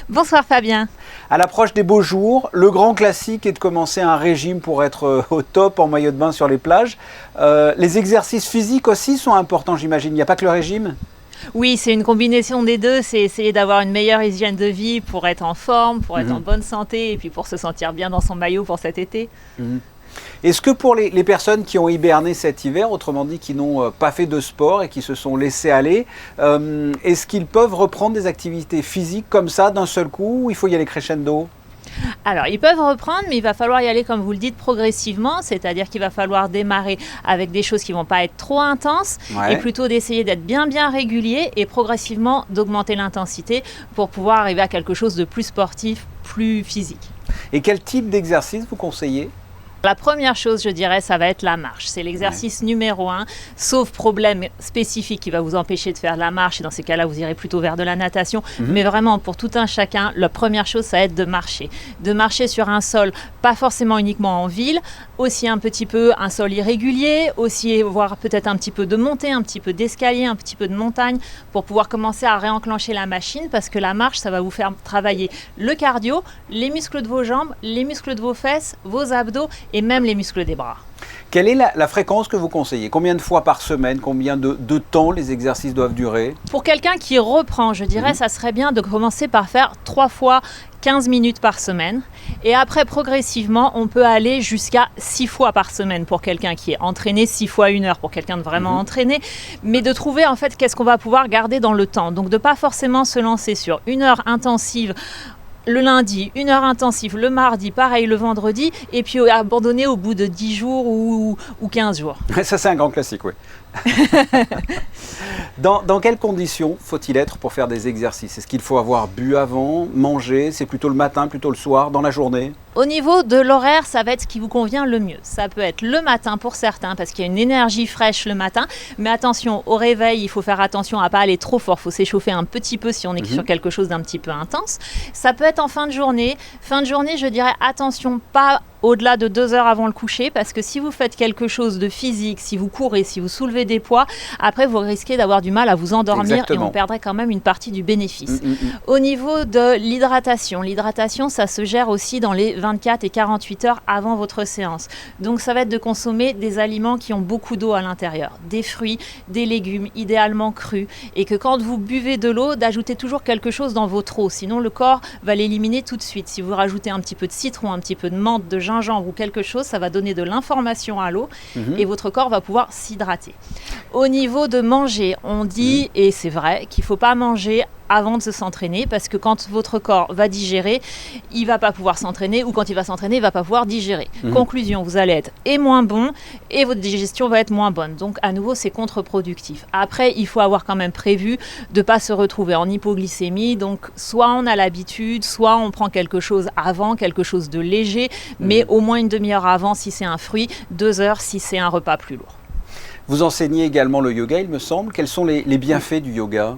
Bonsoir Fabien. À l'approche des beaux jours, le grand classique est de commencer un régime pour être au top en maillot de bain sur les plages. Les exercices physiques aussi sont importants, j'imagine. Il n'y a pas que le régime ? Oui, c'est une combinaison des deux, c'est essayer d'avoir une meilleure hygiène de vie pour être en forme, pour être en bonne santé et puis pour se sentir bien dans son maillot pour cet été. Est-ce que pour les personnes qui ont hiberné cet hiver, autrement dit qui n'ont pas fait de sport et qui se sont laissés aller, est-ce qu'ils peuvent reprendre des activités physiques comme ça d'un seul coup ou il faut y aller crescendo ? Alors, ils peuvent reprendre, mais il va falloir y aller, comme vous le dites, progressivement, c'est-à-dire qu'il va falloir démarrer avec des choses qui ne vont pas être trop intenses et plutôt d'essayer d'être bien régulier et progressivement d'augmenter l'intensité pour pouvoir arriver à quelque chose de plus sportif, plus physique. Et quel type d'exercice vous conseillez ? La première chose, je dirais, ça va être la marche. C'est l'exercice numéro 1, sauf problème spécifique qui va vous empêcher de faire de la marche. Et dans ces cas-là, vous irez plutôt vers de la natation. Mais vraiment, pour tout un chacun, la première chose, ça va être de marcher. De marcher sur un sol, pas forcément uniquement en ville, aussi un petit peu un sol irrégulier, aussi voir peut-être un petit peu de montée, un petit peu d'escalier, un petit peu de montagne, pour pouvoir commencer à réenclencher la machine. Parce que la marche, ça va vous faire travailler le cardio, les muscles de vos jambes, les muscles de vos fesses, vos abdos et même les muscles des bras. Quelle est la fréquence que vous conseillez ? Combien de fois par semaine ? Combien de temps les exercices doivent durer ? Pour quelqu'un qui reprend, je dirais, ça serait bien de commencer par faire 3 fois 15 minutes par semaine. Et après, progressivement, on peut aller jusqu'à 6 fois par semaine pour quelqu'un qui est entraîné, 6 fois 1 heure pour quelqu'un de vraiment entraîné. Mais de trouver, en fait, qu'est-ce qu'on va pouvoir garder dans le temps. Donc, de ne pas forcément se lancer sur 1 heure intensive le lundi, 1 heure intensive le mardi, pareil le vendredi, et puis abandonner au bout de 10 jours ou 15 jours. Ça, c'est un grand classique, oui. Dans quelles conditions faut-il être pour faire des exercices ? Est-ce qu'il faut avoir bu avant, manger ? C'est plutôt le matin, plutôt le soir, dans la journée ? Au niveau de l'horaire, ça va être ce qui vous convient le mieux. Ça peut être le matin pour certains, parce qu'il y a une énergie fraîche le matin. Mais attention, au réveil, il faut faire attention à ne pas aller trop fort. Il faut s'échauffer un petit peu si on est sur quelque chose d'un petit peu intense. Ça peut être en fin de journée. Fin de journée, je dirais attention, pas au-delà de 2 heures avant le coucher, parce que si vous faites quelque chose de physique, si vous courez, si vous soulevez des poids, après vous risquez d'avoir du mal à vous endormir. Exactement. Et on perdrait quand même une partie du bénéfice. Au niveau de l'hydratation, ça se gère aussi dans les 24 et 48 heures avant votre séance. Donc ça va être de consommer des aliments qui ont beaucoup d'eau à l'intérieur, des fruits, des légumes, idéalement crus, et que quand vous buvez de l'eau, d'ajouter toujours quelque chose dans votre eau, sinon le corps va l'éliminer tout de suite. Si vous rajoutez un petit peu de citron, un petit peu de menthe, de gingembre ou quelque chose, ça va donner de l'information à l'eau et votre corps va pouvoir s'hydrater. Au niveau de manger, on dit, et c'est vrai, qu'il ne faut pas manger avant de s'entraîner, parce que quand votre corps va digérer, il ne va pas pouvoir s'entraîner, ou quand il va s'entraîner, il ne va pas pouvoir digérer. Conclusion, vous allez être moins bon et votre digestion va être moins bonne. Donc à nouveau, c'est contre-productif. Après, il faut avoir quand même prévu de ne pas se retrouver en hypoglycémie. Donc soit on a l'habitude, soit on prend quelque chose avant, quelque chose de léger, mais au moins une demi-heure avant si c'est un fruit, 2 heures si c'est un repas plus lourd. Vous enseignez également le yoga, il me semble. Quels sont les bienfaits du yoga ?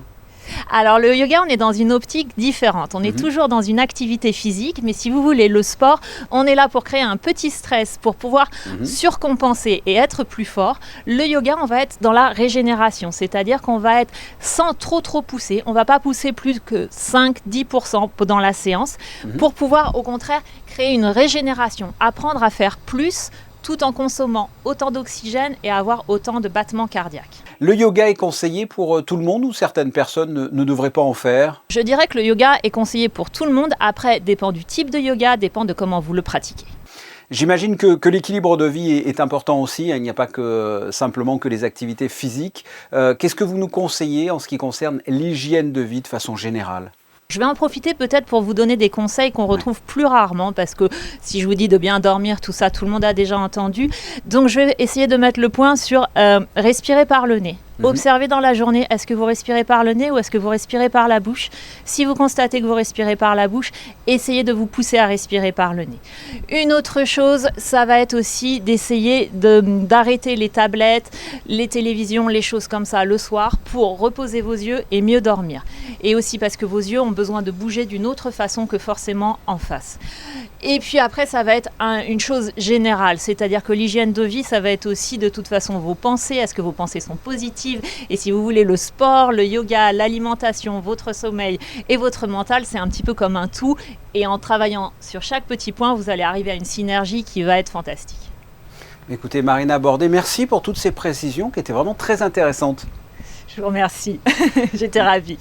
Alors le yoga, on est dans une optique différente. On est toujours dans une activité physique, mais si vous voulez, le sport, on est là pour créer un petit stress, pour pouvoir surcompenser et être plus fort. Le yoga, on va être dans la régénération, c'est-à-dire qu'on va être sans trop pousser. On ne va pas pousser plus que 5-10% dans la séance pour pouvoir au contraire créer une régénération, apprendre à faire plus tout en consommant autant d'oxygène et avoir autant de battements cardiaques. Le yoga est conseillé pour tout le monde ou certaines personnes ne devraient pas en faire ? Je dirais que le yoga est conseillé pour tout le monde. Après, dépend du type de yoga, dépend de comment vous le pratiquez. J'imagine que l'équilibre de vie est important aussi. Il n'y a pas simplement que les activités physiques. Qu'est-ce que vous nous conseillez en ce qui concerne l'hygiène de vie de façon générale ? Je vais en profiter peut-être pour vous donner des conseils qu'on retrouve plus rarement, parce que si je vous dis de bien dormir, tout ça, tout le monde a déjà entendu. Donc je vais essayer de mettre le point sur respirer par le nez. Observez dans la journée, est-ce que vous respirez par le nez ou est-ce que vous respirez par la bouche ? Si vous constatez que vous respirez par la bouche, essayez de vous pousser à respirer par le nez. Une autre chose, ça va être aussi d'essayer d'arrêter les tablettes, les télévisions, les choses comme ça le soir pour reposer vos yeux et mieux dormir. Et aussi parce que vos yeux ont besoin de bouger d'une autre façon que forcément en face. Et puis après, ça va être une chose générale, c'est-à-dire que l'hygiène de vie, ça va être aussi de toute façon vos pensées. Est-ce que vos pensées sont positives ? positive. Et si vous voulez, le sport, le yoga, l'alimentation, votre sommeil et votre mental, c'est un petit peu comme un tout. Et en travaillant sur chaque petit point, vous allez arriver à une synergie qui va être fantastique. Écoutez, Marina Bordet, merci pour toutes ces précisions qui étaient vraiment très intéressantes. Je vous remercie. J'étais ravie.